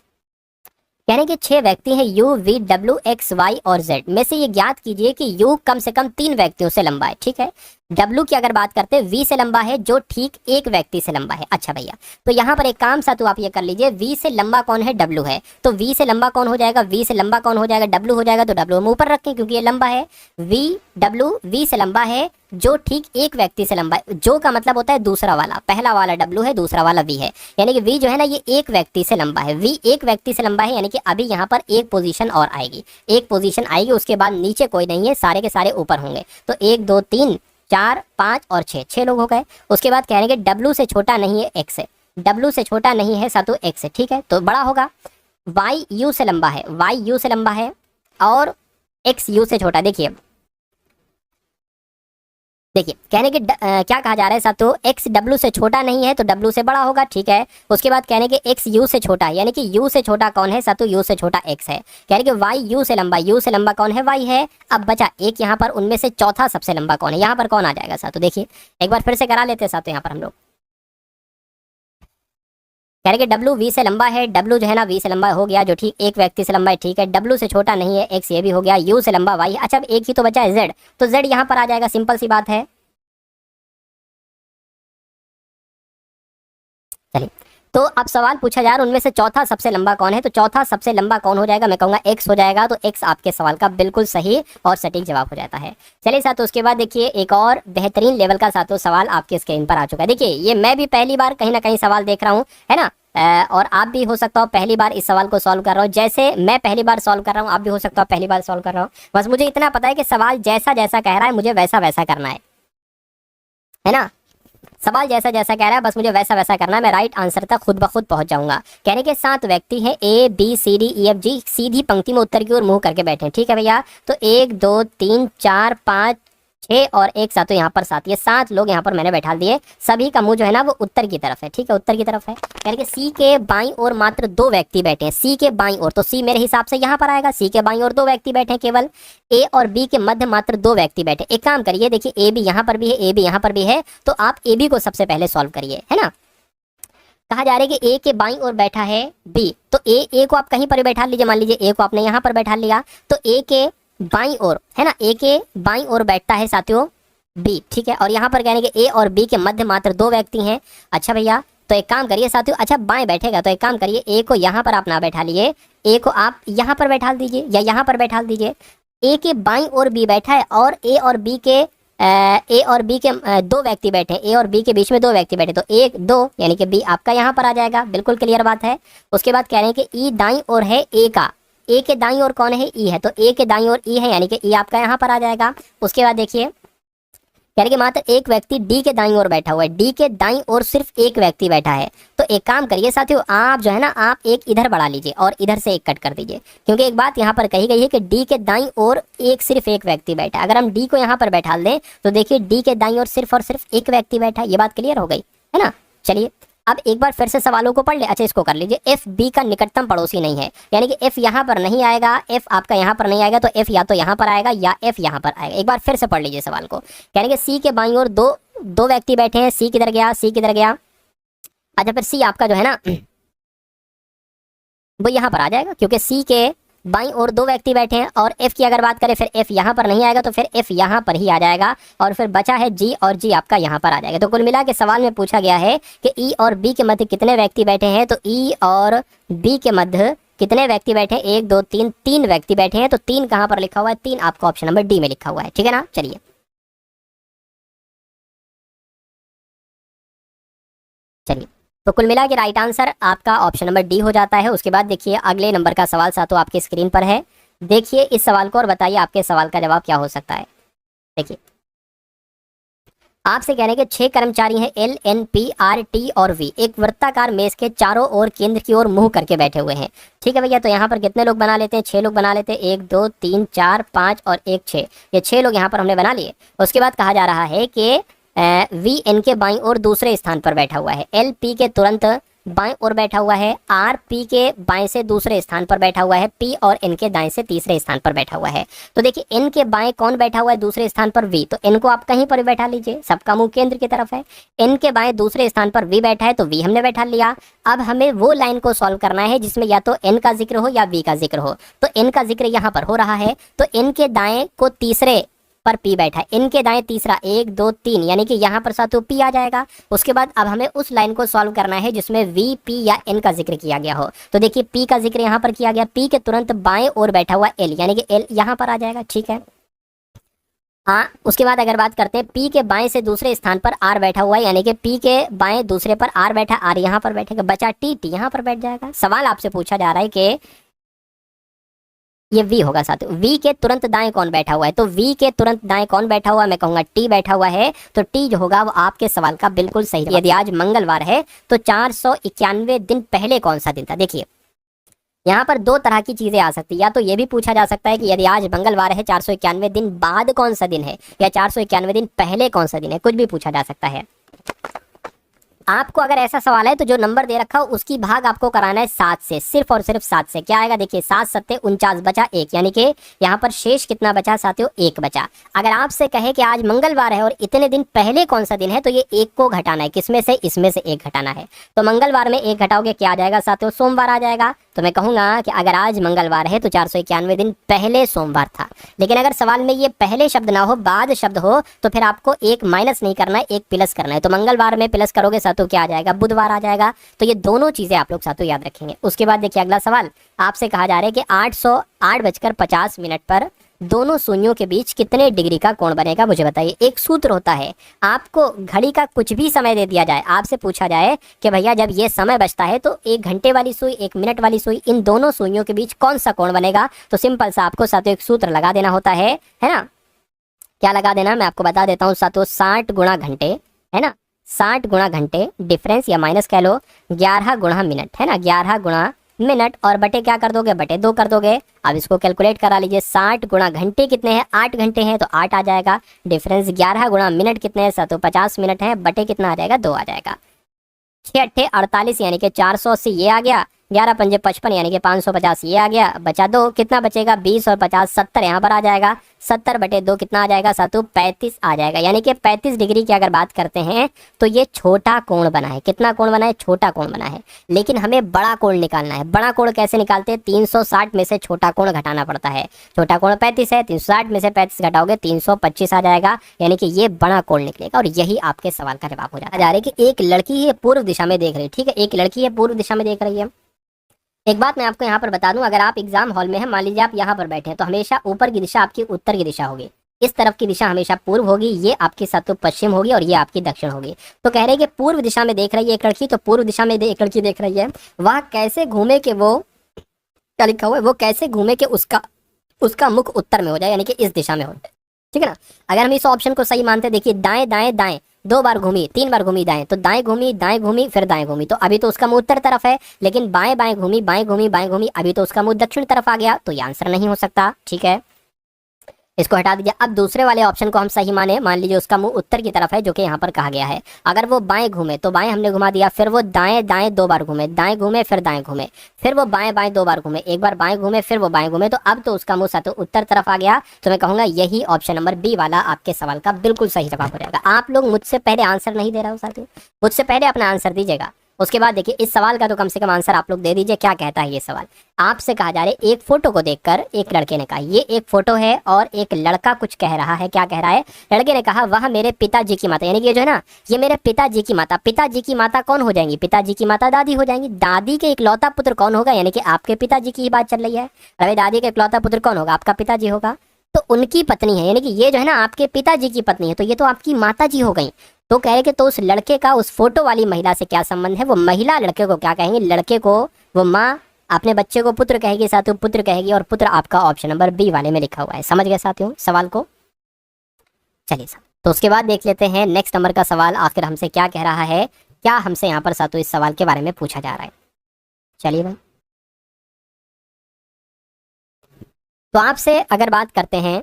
कहने के 6 व्यक्ति हैं U, V, W, X, Y और Z में से ये ज्ञात कीजिए कि U कम से कम 3 व्यक्तियों से लंबा है, ठीक है। W की अगर बात करते हैं V से लंबा है, जो ठीक एक व्यक्ति से लंबा है। अच्छा भैया, तो यहाँ पर एक काम साथियों आप ये कर लीजिए, V से लंबा कौन है? W है, तो V से लंबा कौन हो जाएगा? V से लंबा कौन हो जाएगा? W हो जाएगा, तो W हम ऊपर रखें क्योंकि ये लंबा है। V से लंबा है जो ठीक एक व्यक्ति से लंबा है, जो का मतलब होता है दूसरा वाला, पहला वाला W है, दूसरा वाला V है, यानी कि V जो है ना ये एक व्यक्ति से लंबा है। V एक व्यक्ति से लंबा है, यानी कि अभी यहाँ पर एक पोजीशन और आएगी, एक पोजीशन आएगी, उसके बाद नीचे कोई नहीं है, सारे के सारे ऊपर होंगे। तो 1 2 3 4 5 और 6 लोग हो गए। उसके बाद कह रहे हैं कि W से छोटा नहीं है X है, W से छोटा नहीं है सातों X है, ठीक है, तो बड़ा होगा। Y U से लंबा है, Y U से लंबा है और X U से छोटा। देखिए कहने के क्या कहा जा रहा है साथियों, X W से छोटा नहीं है तो W से बड़ा होगा, ठीक है। उसके बाद कहने के X U से छोटा है, यानी कि U से छोटा कौन है साथियों? U से छोटा X है। कहने के Y U से लंबा, U से लंबा कौन है? Y है। अब बचा एक यहाँ पर, उनमें से चौथा सबसे लंबा कौन है? यहाँ पर कौन आ जाएगा साथियों? देखिए एक बार फिर से करा लेते हैं साथियों, यहाँ पर हम लोग कह रहे कि W V से लंबा है, W जो है ना V से लंबा हो गया, जो ठीक एक व्यक्ति से लंबा है, ठीक है। W से छोटा नहीं है X, ये भी हो गया। U से लंबा Y। अच्छा अब एक ही तो बचा है Z, तो Z यहाँ पर आ जाएगा, सिंपल सी बात है। चलिए, तो अब सवाल पूछा जा रहा है उनमें से चौथा सबसे लंबा कौन है, तो चौथा सबसे लंबा कौन हो जाएगा? मैं कहूँगा X हो जाएगा, तो X आपके सवाल का बिल्कुल सही और सटीक जवाब हो जाता है। चलिए साथियों, उसके बाद देखिए एक और बेहतरीन लेवल का साथियों सवाल आपके स्क्रीन पर आ चुका है। देखिए ये मैं भी पहली बार कहीं ना कहीं सवाल देख रहा हूँ, है ना, और आप भी हो सकता हो पहली बार इस सवाल को सॉल्व कर रहा हो, जैसे मैं पहली बार सॉल्व कर रहा हूँ, आप भी हो सकता हो पहली बार सॉल्व कर रहा हो। बस मुझे इतना पता है कि सवाल जैसा जैसा कह रहा है मुझे वैसा वैसा करना है ना। सवाल जैसा जैसा कह रहा है बस मुझे वैसा वैसा करना है, मैं राइट आंसर तक खुद ब खुद पहुंच जाऊंगा। कहने के 7 व्यक्ति हैं A B C D E F G, सीधी पंक्ति में उत्तर की ओर मुंह करके बैठे हैं, ठीक है भैया। तो 1 2 3 4 5 6 और 1 7 यहाँ पर 7, ये 7 लोग यहाँ पर मैंने बैठा दिए। सभी का मुंह जो है ना वो उत्तर की तरफ है, ठीक है, उत्तर की तरफ है। यानी कि सी के बाईं ओर मात्र 2 व्यक्ति बैठे हैं, सी के बाईं ओर, तो सी मेरे हिसाब से यहाँ पर आएगा। सी के बाईं ओर 2 व्यक्ति बैठे हैं केवल। ए और बी के मध्य मात्र 2 व्यक्ति बैठे। एक काम करिए, देखिए ए भी यहाँ पर भी है, ए भी यहाँ पर भी है, तो आप ए बी को सबसे पहले सॉल्व करिए, है ना। कहा जा रहा है कि ए के बाईं ओर बैठा है बी, तो ए को आप कहीं पर भी बैठा लीजिए। मान लीजिए ए को आपने यहाँ पर बैठा लिया, तो ए के बाईं ओर, है ना, ए के बाईं ओर बैठता है साथियों बी, ठीक है। और यहाँ पर कहने के ए और बी के मध्य मात्र 2 व्यक्ति हैं। अच्छा भैया, तो एक काम करिए साथियों, अच्छा बाएं बैठेगा, तो एक काम करिए, ए को यहाँ पर आप ना बैठा लिए, ए को आप यहाँ पर बैठा दीजिए या यहाँ पर बैठा दीजिए। ए के बाईं ओर बी बैठा है और ए और बी के 2 व्यक्ति बैठे, ए और बी के बीच में 2 व्यक्ति बैठे, तो 1 2 यानी कि बी आपका यहाँ पर आ जाएगा, बिल्कुल क्लियर बात है। उसके बाद कह रहे हैं कि ई दाईं ओर है ए का, ए के दाईं ओर कौन है, ई है, तो ए के दाईं ओर ई है, यानी कि ई आपका यहाँ पर आ जाएगा। उसके बाद देखिए यानी कि मात्र एक व्यक्ति डी के दाईं ओर बैठा हुआ है, डी के दाईं ओर सिर्फ एक व्यक्ति बैठा है। तो एक काम करिए साथियों, आप जो है ना, आप एक इधर बढ़ा लीजिए और इधर से एक कट कर दीजिए, क्योंकि एक बात यहाँ पर कही गई है कि डी के दाईं ओर सिर्फ एक व्यक्ति बैठा है। अगर हम डी को यहाँ पर बैठा दें तो देखिए डी के दाईं ओर सिर्फ और सिर्फ एक व्यक्ति बैठा है। ये बात क्लियर हो गई है ना। चलिए अब एक बार फिर से सवालों को पढ़ ले। अच्छा इसको कर लीजिए, एफ बी का निकटतम पड़ोसी नहीं है, यानी कि एफ यहाँ पर नहीं आएगा, एफ आपका यहाँ पर नहीं आएगा, तो एफ या तो यहाँ पर आएगा या एफ यहाँ पर आएगा। एक बार फिर से पढ़ लीजिए सवाल को, यानी कि सी के बाईं ओर दो व्यक्ति बैठे हैं, सी किधर गया, सी किधर गया। अच्छा फिर सी आपका जो है ना वो यहाँ पर आ जाएगा, क्योंकि सी के बाईं ओर 2 व्यक्ति बैठे हैं। और एफ की अगर बात करें, फिर एफ यहाँ पर नहीं आएगा, तो फिर एफ यहाँ पर ही आ जाएगा, और फिर बचा है जी, और जी आपका यहाँ पर आ जाएगा। तो कुल मिला के सवाल में पूछा गया है कि ई और बी के मध्य कितने व्यक्ति बैठे हैं, तो ई और बी के मध्य कितने व्यक्ति बैठे हैं, 1 2 3, 3 व्यक्ति बैठे हैं। तो 3 कहाँ पर लिखा हुआ है, 3 आपका ऑप्शन नंबर डी में लिखा हुआ है, ठीक है ना। चलिए चलिए, तो कुल मिला के राइट आंसर आपका ऑप्शन नंबर डी हो जाता है। उसके बाद देखिए अगले नंबर का सवाल साथों आपके स्क्रीन पर है, देखिए इस सवाल को और बताइए आपके सवाल का जवाब क्या हो सकता है। देखिए आपसे कह रहे हैं कि 6 कर्मचारी हैं L N P R T और वी, एक वृत्ताकार मेज के चारों ओर केंद्र की ओर मुंह करके बैठे हुए हैं, ठीक है भैया। तो यहाँ पर कितने लोग बना लेते हैं, 6 लोग बना लेते हैं, 1 2 3 4 5 और 1 6, ये 6 लोग यहाँ पर हमने बना लिए। उसके बाद कहा जा रहा है कि वी एन के बाईं ओर दूसरे स्थान पर बैठा हुआ है, एल पी के तुरंत बाएं ओर बैठा हुआ है, आर पी के बाएं से दूसरे स्थान पर बैठा हुआ है, पी और एन के दाएं से तीसरे स्थान पर बैठा हुआ है। तो देखिए एन के बाएं कौन बैठा हुआ है दूसरे स्थान पर, वी, तो एन को आप कहीं पर बैठा लीजिए, सबका मुंह केंद्र की तरफ है। एन के बाएं दूसरे स्थान पर वी बैठा है, तो वी हमने बैठा लिया। अब हमें वो लाइन को सॉल्व करना है जिसमें या तो एन का जिक्र हो या वी का जिक्र हो। तो एन का जिक्र यहाँ पर हो रहा है, तो एन के दाएं को तीसरे पर पी बैठा है, इनके दाएं तीसरा 1 2 3, यानी कि यहाँ पर साथियों पी आ जाएगा। उसके बाद अब हमें उस लाइन को सॉल्व करना है जिसमें वी पी या एन का जिक्र किया गया हो। तो देखिए पी का जिक्र यहाँ पर किया गया, पी के तुरंत बाएं ओर बैठा हुआ एल, यानी कि एल यहाँ पर आ जाएगा, ठीक है। हाँ उसके बाद अगर बात करते हैं पी के बाएं से दूसरे स्थान पर आर बैठा हुआ है, यानी कि पी के बाएं दूसरे पर आर बैठा, आर यहाँ पर बैठेगा, बचा टी, टी यहाँ पर बैठ जाएगा। सवाल आपसे पूछा जा रहा है कि ये V होगा साथियों, V के तुरंत दाएं कौन बैठा हुआ है, तो V के तुरंत दाएं कौन बैठा हुआ है, मैं कहूंगा T बैठा हुआ है। तो T जो होगा वो आपके सवाल का बिल्कुल सही है। यदि आज मंगलवार है तो 491 दिन पहले कौन सा दिन था। देखिए यहाँ पर 2 तरह की चीजें आ सकती है, या तो ये भी पूछा जा सकता है कि यदि आज मंगलवार है 491 दिन बाद कौन सा दिन है, या 491 दिन पहले कौन सा दिन है, कुछ भी पूछा जा सकता है। आपको अगर ऐसा सवाल है तो जो नंबर दे रखा हो उसकी भाग आपको कराना है 7 से, सिर्फ और सिर्फ 7 से। क्या आएगा देखिए 7 7 49 बचा 1, यानी कि यहाँ पर शेष कितना बचा साथियों, 1 बचा। अगर आपसे कहे कि आज मंगलवार है और इतने दिन पहले कौन सा दिन है, तो ये 1 को घटाना है, किसमें से, इसमें से 1 घटाना है। तो मंगलवार में 1 घटाओगे क्या आ जाएगा साथियों, सोमवार आ जाएगा। तो मैं कहूंगा कि अगर आज मंगलवार है तो 491 दिन पहले सोमवार था। लेकिन अगर सवाल में ये पहले शब्द ना हो, बाद शब्द हो, तो फिर आपको 1 माइनस नहीं करना है, 1 प्लस करना है। तो मंगलवार में प्लस करोगे साथियों क्या आ जाएगा, बुधवार आ जाएगा। तो ये दोनों चीजें आप लोग साथियों याद रखेंगे। उसके बाद देखिए अगला सवाल आपसे कहा जा रहा है कि 8:50 पर दोनों सुइयों के बीच कितने डिग्री का कोण बनेगा, मुझे बताइए। एक सूत्र होता है, आपको घड़ी का कुछ भी समय दे दिया जाए, आपसे पूछा जाए कि भैया जब ये समय बचता है तो 1 घंटे वाली सुई, 1 मिनट वाली सुई, इन दोनों सुइयों के बीच कौन सा कोण बनेगा, तो सिंपल सा आपको साथियों एक सूत्र लगा देना होता है ना। क्या लगा देना, मैं आपको बता देता हूँ साथियों, 60 गुणा घंटे, है ना, 60 गुणा घंटे डिफरेंस या माइनस कह लो 11 गुणा मिनट, है ना, 11 गुणा मिनट, और बटे क्या कर दोगे, बटे 2 कर दोगे। अब इसको कैलकुलेट करा लीजिए, 60 गुणा घंटे कितने हैं, 8 घंटे हैं तो 8 आ जाएगा। डिफरेंस 11 गुणा मिनट कितने हैं, तो 50 मिनट है, बटे कितना आ जाएगा, 2 आ जाएगा। 6 अट्ठे 48 यानी कि 480 ये आ गया, 11 पंजे 55 यानी कि 550 ये आ गया, बचा 2, कितना बचेगा, 20 और 50 70 यहाँ पर आ जाएगा। 70 बटे 2 कितना आ जाएगा, सातु 35 आ जाएगा। यानी कि 35 डिग्री की अगर बात करते हैं तो ये छोटा कोण बना है। कितना कोण बना है, छोटा कोण बना है। लेकिन हमें बड़ा कोण निकालना है। बड़ा कोण कैसे निकालते हैं, 360 में से छोटा कोण घटाना पड़ता है। छोटा कोण 35 है, 360 में से 35 घटाओगे 325 आ जाएगा, यानी कि ये बड़ा कोण निकलेगा। और यही आपके सवाल का जवाब हो जाएगा। जा रहे कि एक लड़की है पूर्व दिशा में देख रही है, ठीक है, एक लड़की है पूर्व दिशा में देख रही है। एक बात मैं आपको यहाँ पर बता दूं, अगर आप एग्जाम हॉल में हैं, मान लीजिए आप यहाँ पर बैठे हैं, तो हमेशा ऊपर की दिशा आपकी उत्तर की दिशा होगी, इस तरफ की दिशा हमेशा पूर्व होगी, ये आपकी सातु पश्चिम होगी और ये आपकी दक्षिण होगी। तो कह रहे हैं कि पूर्व दिशा में देख रही है एक लड़की, तो पूर्व दिशा में एक लड़की देख रही है, वह कैसे घूमे कि वो, क्या लिखा हुआ है, वो कैसे घूमे कि उसका मुख उत्तर में हो जाए, यानी कि इस दिशा में हो जाए। ठीक है ना। अगर हम इस ऑप्शन को सही मानते, देखिए दाएं दाएं दाएं 2 बार घूमी, 3 बार घूमी दाएं, तो दाएं घूमी फिर दाएं घूमी, तो अभी तो उसका मुंह उत्तर तरफ है। लेकिन बाएं बाएं घूमी, बाएं घूमी बाएं घूमी, अभी तो उसका मुंह दक्षिण तरफ आ गया, तो ये आंसर नहीं हो सकता। ठीक है, इसको हटा दीजिए। अब दूसरे वाले ऑप्शन को हम सही माने, मान लीजिए उसका मुंह उत्तर की तरफ है, जो कि यहाँ पर कहा गया है। अगर वो बाएं घूमे तो बाएं हमने घुमा दिया, फिर वो दाएं दाएं 2 बार घूमे, दाएं घूमे फिर दाएं घूमे, फिर वो बाएं बाएं 2 बार घूमे, एक बार बाएं घूमे फिर वो बाएं घूमे, तो अब तो उसका मुंह सातों उत्तर तरफ आ गया। तो मैं कहूंगा यही ऑप्शन नंबर बी वाला आपके सवाल का बिल्कुल सही जवाब हो जाएगा। आप लोग मुझसे पहले आंसर नहीं दे रहे हो साथियों, मुझसे पहले अपना आंसर दीजिएगा। उसके बाद देखिए इस सवाल का तो कम से कम आंसर आप लोग दे दीजिए। क्या कहता है ये सवाल, आपसे कहा जा रहा है, एक फोटो को देखकर एक लड़के ने कहा, ये एक फोटो है और एक लड़का कुछ कह रहा है। क्या कह रहा है, लड़के ने कहा वह मेरे पिताजी की माता, यानी कि ये जो है ना, ये मेरे पिताजी की माता। पिताजी की माता कौन हो जाएंगी, पिताजी की माता दादी हो जाएंगी। दादी के इकलौता पुत्र कौन होगा, यानी कि आपके पिताजी की ही बात चल रही है। अरे दादी का इकलौता पुत्र कौन होगा, आपका पिताजी होगा। तो उनकी पत्नी है, यानी कि ये जो है ना आपके पिताजी की पत्नी है, तो ये तो आपकी माता जी हो गई। तो कह रहे कि तो उस लड़के का उस फोटो वाली महिला से क्या संबंध है, वो महिला लड़के को क्या कहेंगे, लड़के को वो माँ, अपने बच्चे को पुत्र कहेगी, साथियों पुत्र कहेगी, और पुत्र आपका ऑप्शन नंबर बी वाले में लिखा हुआ है। समझ गए साथियों सवाल को। चलिए साहब, तो उसके बाद देख लेते हैं नेक्स्ट नंबर का सवाल आखिर हमसे क्या कह रहा है, क्या हमसे यहाँ पर साथियों इस सवाल के बारे में पूछा जा रहा है। चलिए भाई, तो आपसे अगर बात करते हैं,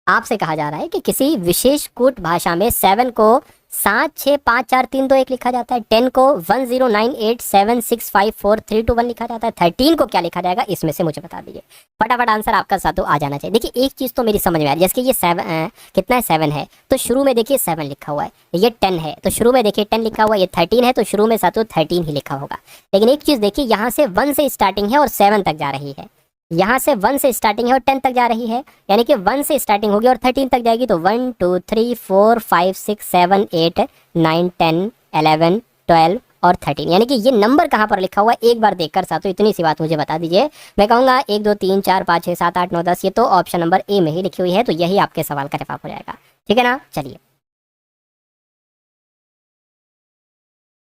आपसे कहा जा रहा है कि किसी विशेष कूट भाषा में 7 को 7 6 5 4 3 2 1 लिखा जाता है, 10 को 1 0 9 8 7 6 5 4 3 2 1 लिखा जाता है, 13 को क्या लिखा जाएगा, इसमें से मुझे बता दीजिए। फटाफट आंसर आपका साथों आ जाना चाहिए। देखिए एक चीज़ तो मेरी समझ में आ रही है, जैसे कि ये 7 कितना है, 7 है, तो शुरू में देखिए 7 लिखा हुआ है। ये 10 है तो शुरू में देखिए 10 लिखा हुआ है। ये 13 है तो शुरू में साथों 13 ही लिखा होगा। लेकिन एक चीज़ देखिए, यहाँ से 1 से स्टार्टिंग है और 7 तक जा रही है, यहाँ से 1 से स्टार्टिंग है और 10 तक जा रही है, यानी कि 1 से स्टार्टिंग होगी और 13 तक जाएगी। तो 1 2 3 4 5 6 7 8 9 10 11 12 और 13, यानी कि ये नंबर कहाँ पर लिखा हुआ है एक बार देखकर साथों इतनी सी बात मुझे बता दीजिए। मैं कहूँगा 1 2 3 4 5 6 7 8 9 10, ये तो ऑप्शन नंबर ए में ही लिखी हुई है, तो यही आपके सवाल का जवाब हो जाएगा। ठीक है ना। चलिए,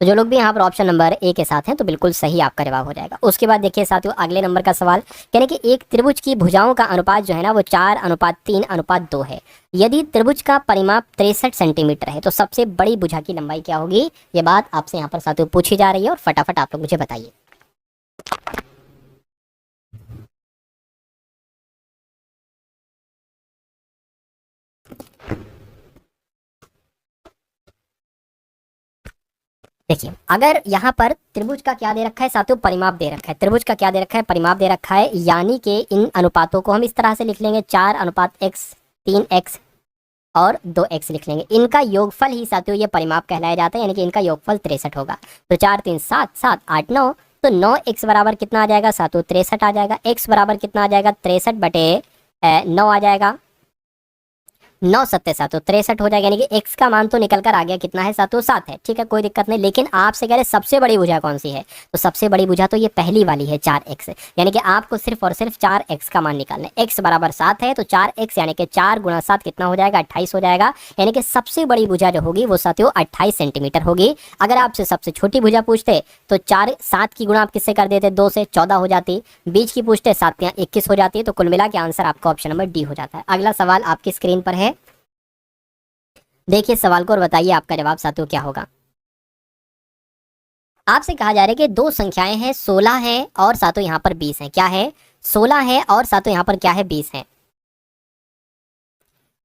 तो जो लोग भी यहाँ पर ऑप्शन नंबर ए के साथ हैं तो बिल्कुल सही आपका जवाब हो जाएगा। उसके बाद देखिए साथियों अगले नंबर का सवाल, यानी कि एक त्रिभुज की भुजाओं का अनुपात जो है ना वो 4:3:2 है। यदि त्रिभुज का परिमाप 63 सेंटीमीटर है तो सबसे बड़ी भुजा की लंबाई क्या होगी, ये बात आपसे यहाँ पर साथियों पूछी जा रही है और फटाफट आप लोग मुझे बताइए। देखिए अगर यहाँ पर त्रिभुज का क्या दे रखा है साथियों, परिमाप दे रखा है। त्रिभुज का क्या दे रखा है, परिमाप दे रखा है, यानी कि इन अनुपातों को हम इस तरह से लिख लेंगे 4:x 3x और 2x लिख लेंगे। इनका योगफल ही साथियों ये परिमाप कहलाया जाता है, यानी कि इनका योगफल 63 होगा। तो 4 3 7 7 8 9, तो 9x बराबर कितना आ जाएगा साथियों, 63 आ जाएगा। x बराबर कितना आ जाएगा, 63 बटे 9 आ जाएगा। 9 7 सातों 63 हो जाएगा, यानी कि x का मान तो निकल कर आ गया, कितना है सातों 7 है। ठीक है, कोई दिक्कत नहीं। लेकिन आपसे कह रहे सबसे बड़ी भुजा कौन सी है, तो सबसे बड़ी भुजा तो ये पहली वाली है 4x, यानी कि आपको सिर्फ और सिर्फ 4x का मान निकालना है। x बराबर 7 है तो 4x यानी कि 4 गुणा 7 कितना हो जाएगा, 28 हो जाएगा। यानी कि सबसे बड़ी भुजा जो होगी वो साथियों 28 सेंटीमीटर होगी। अगर आपसे सबसे छोटी भुजा पूछते तो 4 7 की गुणा आप किससे कर देते, 2 से 14 हो जाती। बीच की पूछते 7 या 21 हो जाती है। तो कुल मिला के आंसर आपका ऑप्शन नंबर डी हो जाता है। अगला सवाल आपकी स्क्रीन पर है, देखिए सवाल को और बताइए आपका जवाब साथियों क्या होगा। आपसे कहा जा रहा है कि दो संख्याएं हैं, 16 है और सातों यहाँ पर 20 है। क्या है? 16 है और सातों यहाँ पर क्या है? 20 है।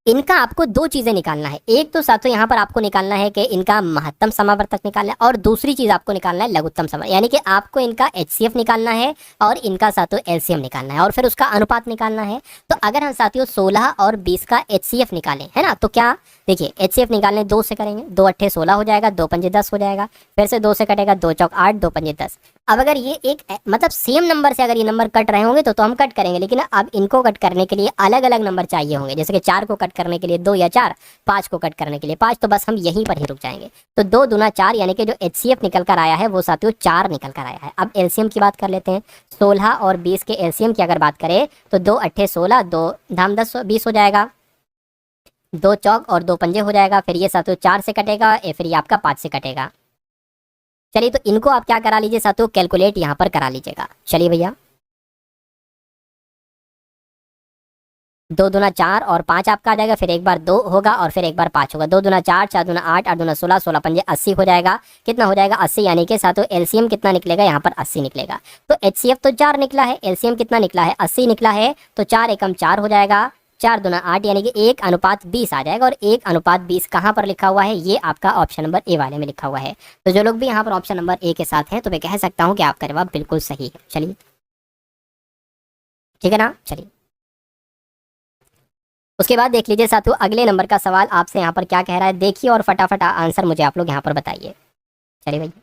इनका आपको दो चीजें निकालना है। एक तो साथों यहाँ पर आपको निकालना है कि इनका महत्तम समावर्तक निकालना है, और दूसरी चीज आपको निकालना है लघुत्तम समावर्तक, यानी कि आपको इनका एचसीएफ निकालना है और इनका साथियों एलसीएम निकालना है और फिर उसका अनुपात निकालना है। तो अगर हम साथियों 16 और 20 का एचसीएफ निकालें, है ना, तो क्या देखिए एचसीएफ निकालने 2 से करेंगे, 2 अट्ठे 16 हो जाएगा, 2 पंजे 10 हो जाएगा, फिर से 2 से कटेगा, 2 चौक 8, 2 पंजे 10। अब अगर ये एक मतलब सेम नंबर से अगर ये नंबर कट रहे होंगे तो हम कट करेंगे, लेकिन अब इनको कट करने के लिए अलग अलग नंबर चाहिए होंगे। जैसे कि 4 को कट करने के लिए 2 या 4, 5 को कट करने के लिए 5, तो बस हम यहीं पर ही रुक जाएंगे। तो 2 दूना 4, यानी कि जो एचसीएफ निकल कर आया है वो साथियों 4 निकल कर आया है। अब एलसीएम की बात कर लेते हैं। 16 और 20 के एलसीएम की अगर बात करें तो 2 अट्ठे 16, 2 धाम 10 20 हो जाएगा, 2 चौक और 2 पंजे हो जाएगा, फिर ये साथियों 4 से कटेगा, फिर ये आपका 5 से कटेगा। चलिए तो इनको आप क्या करा लीजिए साथियों, कैलकुलेट यहां पर करा लीजिएगा। चलिए भैया, 2 दूना 4 और 5 आपका आ जाएगा, फिर एक बार 2 होगा और फिर एक बार 5 होगा। 2 दूना 4, 4 दूना 8, 8 दूना 16, 16 पंजे 80 हो जाएगा। कितना हो जाएगा? 80, यानी कि साथियों एलसीएम कितना निकलेगा? यहाँ पर 80 निकलेगा। तो एचसीएफ तो 4 निकला है, एलसीएम कितना निकला है? 80 निकला है। तो 4 एकम 4 हो जाएगा, 4 दूना 8, यानी कि 1:20 आ जाएगा। और 1:20 कहाँ पर लिखा हुआ है? ये आपका ऑप्शन नंबर ए वाले में लिखा हुआ है। तो जो लोग भी यहाँ पर ऑप्शन नंबर ए के साथ हैं तो मैं कह सकता हूँ कि आपका जवाब बिल्कुल सही है। चलिए ठीक है ना। चलिए उसके बाद देख लीजिए साथियों, अगले नंबर का सवाल आपसे यहाँ पर क्या कह रहा है, देखिए और फटाफट आंसर मुझे आप लोग यहाँ पर बताइए। चलिए भैया,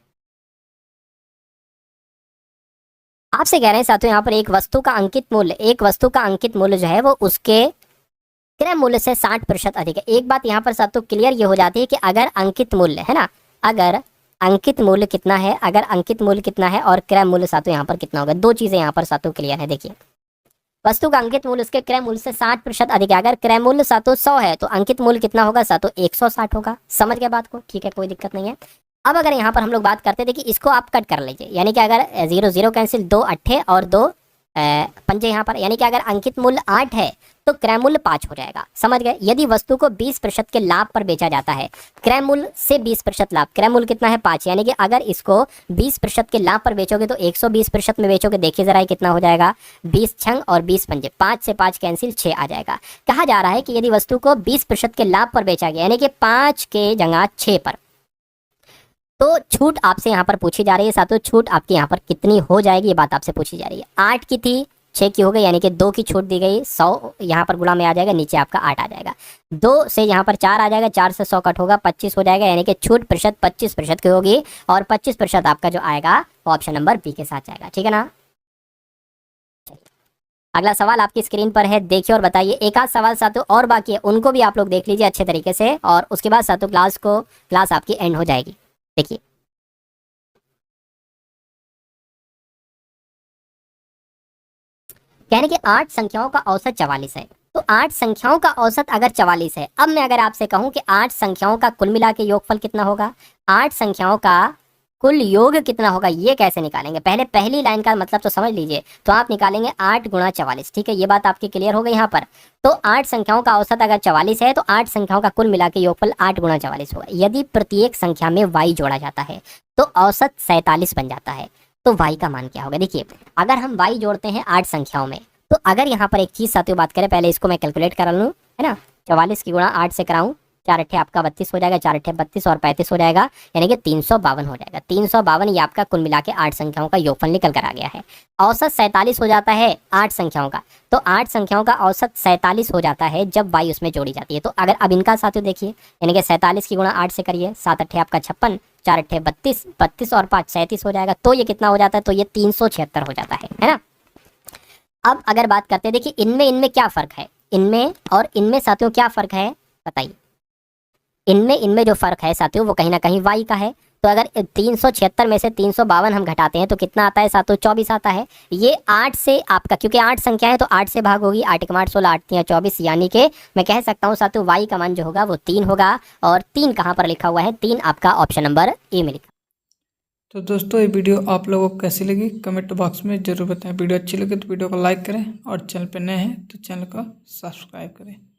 आपसे कह रहे हैं साथियों यहाँ पर एक वस्तु का अंकित मूल्य, एक वस्तु का अंकित मूल्य जो है वो उसके क्रय मूल्य से 60% अधिक है। एक बात यहाँ पर साथियों क्लियर ये हो जाती है कि अगर अंकित मूल्य है ना, अगर अंकित मूल्य कितना है, अगर अंकित मूल्य कितना है और क्रय मूल्य साथियों यहाँ पर कितना होगा, दो चीजें यहाँ पर साथियों क्लियर है। देखिए वस्तु का अंकित मूल्य उसके क्रय मूल्य से 60% अधिक है। अगर क्रय मूल्य सातों 100 है तो अंकित मूल्य कितना होगा सातों? 160 होगा। समझ गए बात को? ठीक है, कोई दिक्कत नहीं है। अब अगर यहाँ पर हम लोग बात करते हैं, देखिए इसको आप कट कर लीजिए, यानी कि अगर 0 0 कैंसिल, 2 अट्ठे और 2 पंजे यहाँ पर, यानी कि अगर अंकित मूल्य 8 है तो क्रय मूल्य 5 हो जाएगा। समझ गए? यदि वस्तु को 20% के लाभ पर बेचा जाता है, क्रय मूल्य से 20% लाभ, क्रय मूल्य कितना है? 5, यानी कि अगर इसको 20% के लाभ पर बेचोगे तो 120% में बेचोगे। देखिए जरा कितना हो जाएगा, 20 छंग और 20 पंजे, 5 से 5 कैंसिल, 6 आ जाएगा। कहा जा रहा है कि यदि वस्तु को 20% के लाभ पर बेचा गया, यानी कि 5 के जगह 6 पर, तो छूट आपसे यहाँ पर पूछी जा रही है साथियों, छूट आपकी यहाँ पर कितनी हो जाएगी, ये बात आपसे पूछी जा रही है। 8 की थी, 6 की हो गई, यानी कि 2 की छूट दी गई, 100 यहाँ पर गुणा में आ जाएगा, नीचे आपका 8 आ जाएगा। 2 से यहाँ पर 4 आ जाएगा, 4 से 100 कट होगा, 25 हो जाएगा, यानी कि छूट प्रतिशत 25% की होगी और 25% आपका जो आएगा वो ऑप्शन नंबर बी के साथ जाएगा। ठीक है ना। अगला सवाल आपकी स्क्रीन पर है, देखिए और बताइए। एक आध सवाल साथियों और बाकी है, उनको भी आप लोग देख लीजिए अच्छे तरीके से, और उसके बाद साथियों क्लास आपकी एंड हो जाएगी। देखिए कहने कि 8 संख्याओं का औसत 44 है। तो 8 संख्याओं का औसत अगर 44 है, अब मैं अगर आपसे कहूं कि 8 संख्याओं का कुल मिला के योगफल कितना होगा, 8 संख्याओं का कुल योग कितना होगा, ये कैसे निकालेंगे? पहले पहली लाइन का मतलब तो समझ लीजिए। तो आप निकालेंगे 8 गुणा 44। ठीक है, ये बात आपकी क्लियर हो गई यहाँ पर। तो 8 संख्याओं का औसत अगर 44 है तो 8 संख्याओं का कुल मिला के योगफल 8 गुणा 44 होगा। यदि प्रत्येक संख्या में y जोड़ा जाता है तो औसत 47 बन जाता है। तो y का मान क्या होगा? देखिए अगर हम y जोड़ते हैं 8 संख्याओं में, तो अगर यहाँ पर एक चीज साथियों बात करें, पहले इसको मैं कैलकुलेट करा लूँ, है ना। 44 की गुणा 8 से कराऊं, 4 अट्ठे आपका 32 हो जाएगा, 4 अट्ठे 32 और 35 हो जाएगा, यानी कि 352 हो जाएगा। 352 ये आपका कुल मिला के 8 संख्याओं का योगफल निकल कर आ गया है। औसत 47 हो जाता है 8 संख्याओं का, तो 8 संख्याओं का औसत 47 हो जाता है जब y उसमें जोड़ी जाती है। तो अगर अब इनका साथियों देखिए, यानी कि 47 की गुणा 8 से करिए, 7 अट्ठे आपका 56, 4 अट्ठे 32, 32 और 5 37 हो जाएगा। तो ये कितना हो जाता है? तो ये 376 हो जाता है ना। अब अगर बात करते हैं, देखिए इनमें क्या फर्क है, इनमें और इनमें साथियों क्या फर्क है बताइए। इनमें जो फर्क है साथियों वो कहीं ना कहीं y का है। तो अगर 376 में से 352 हम घटाते हैं तो कितना आता है साथियों? 24 आता है। ये 8 से आपका, क्योंकि 8 संख्या है तो 8 से भाग होगी, 8 1 8 16, 8 3 24, यानी कि मैं कह सकता हूँ साथियों y का मान जो होगा वो 3 होगा। और 3 कहाँ पर लिखा हुआ है? 3 आपका ऑप्शन नंबर ए में लिखा। तो दोस्तों ये वीडियो आप लोगों को कैसी लगी कमेंट बॉक्स में ज़रूर बताएं। वीडियो अच्छी लगे तो वीडियो को लाइक करें और चैनल पर नए हैं तो चैनल को सब्सक्राइब करें।